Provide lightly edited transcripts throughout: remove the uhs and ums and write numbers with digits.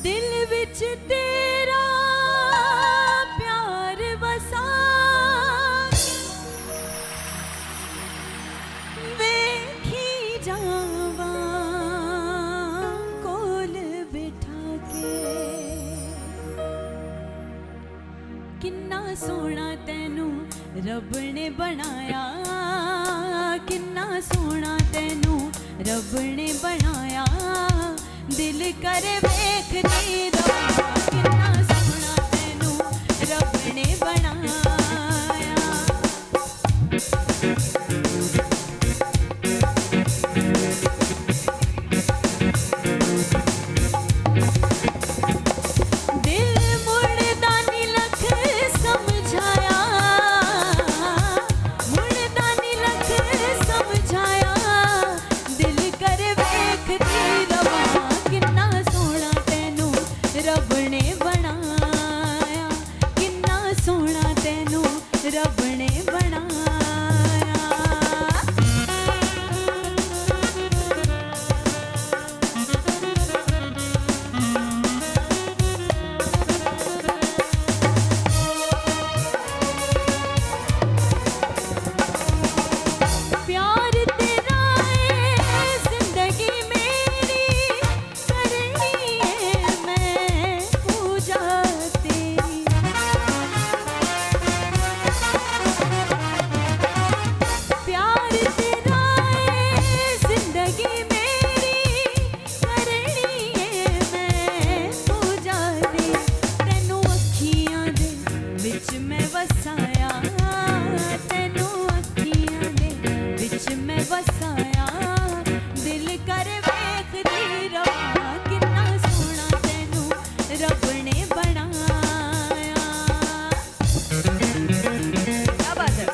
दिल विच तेरा प्यार बसा, वेखी जावा कोल बिठा के। किन्ना सोहना तैनू रब ने बनाया, किन्ना सोहना तैनू रब ने बनाया। दिल करे वेखदी रवां, किन्ना सोहना तैनू रब ने बनाया। रब ने बनाया, किन्ना सोहना तैनू रब ने बनाया। प्यार तेरा है जिंदगी मेरी, करनी है मैं पूजा तेरी। प्यार तेरा है जिंदगी मेरी, करनी है मैं पूजा तेरी। तैनू अखियां दे विच मैं वसाया, तैनू अखियां दे विच मैं वसाया। दिल कर वेखदी रवां, किन्ना सोहना तैनू रब ने बनाया। क्या बात है।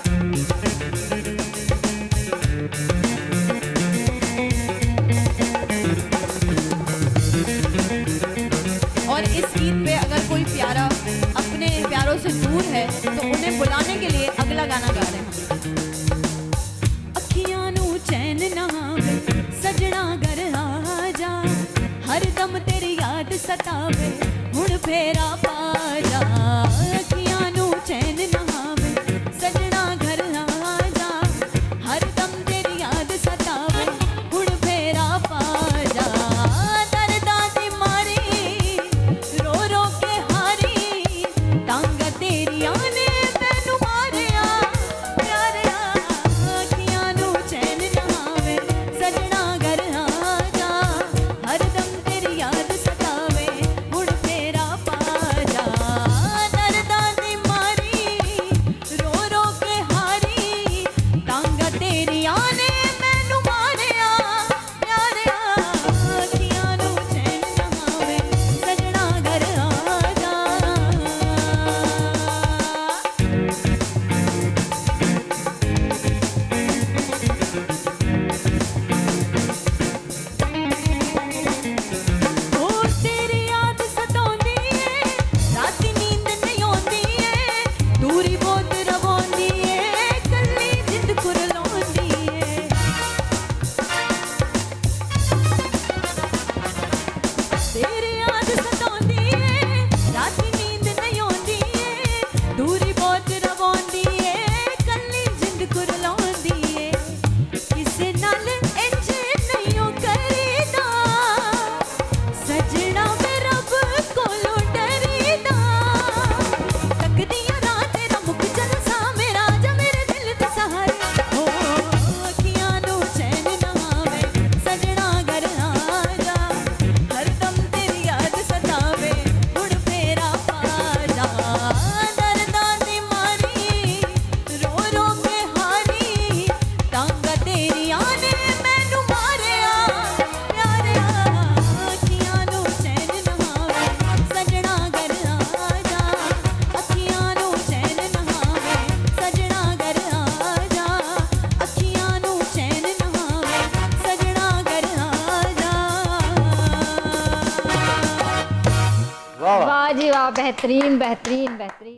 और इस गीत पे अगर कोई प्यारा अपने प्यारों से दूर है तो उन्हें बुलाने के लिए अगला गाना गा रहे हैं। अखियां नू चैन ना आवे सजना घर आ जा, हर दम तेरी याद सतावे हुण फेरा पा जा। अखियां नू चैन ना आवे सजना घर आ जा, हर दम तेरी याद सतावे हुण फेरा पा जा। दर्दां दी मारी रो रो के हारी, टांगा तेरियां ने मैनू मारिया प्यारिया। अखियां नू चैन ना आवे सजना घर आ जा, हर दम तेरी याद सतावे हुण फेरा पा जा। दर्दां दी मारी रो रो के हारी, टांगा तेरियां ने मैनू मारिया प्यारिया। अखियां नू चैन ना आवे सजना घर आ जा। ओ तेरी याद सताउंदी ए, राती नींद नहीं आउंदी ए, दूरी बहुत रवांदी ए, कल्ली जिंद कुरलाउंदी ए। तेरी याद सताउंदी ए, राती नींद नहीं आउंदी ए, दूरी बहुत रवांदी ए, कल्ली जिंद कुरलाउंदी ए। किसे नाल इंज नहीं ओ करीदा, सजना मैं रब कोलों डरीदा। तकदियां राह तेरा मुक जलसा मेरा, जा मेरे दिल दे सहारे। हो अखियां नू चैन ना आवे सजना घर आ जा, हर दम तेरी याद सतावे हुण फेरा पा जा। दर्दां दी मारी रो रो के हारी, टांगा तेरियां ने मैनू मारिया प्यारिया। अखियां नू चैन ना आवे सजना घर आ जा, अखियां नू चैन ना आवे सजना घर आ जा, अखियां नू चैन ना आवे सजना घर आ जा। वाह वाह। वाह जी वाह, बेहतरीन बेहतरीन बेहतरीन।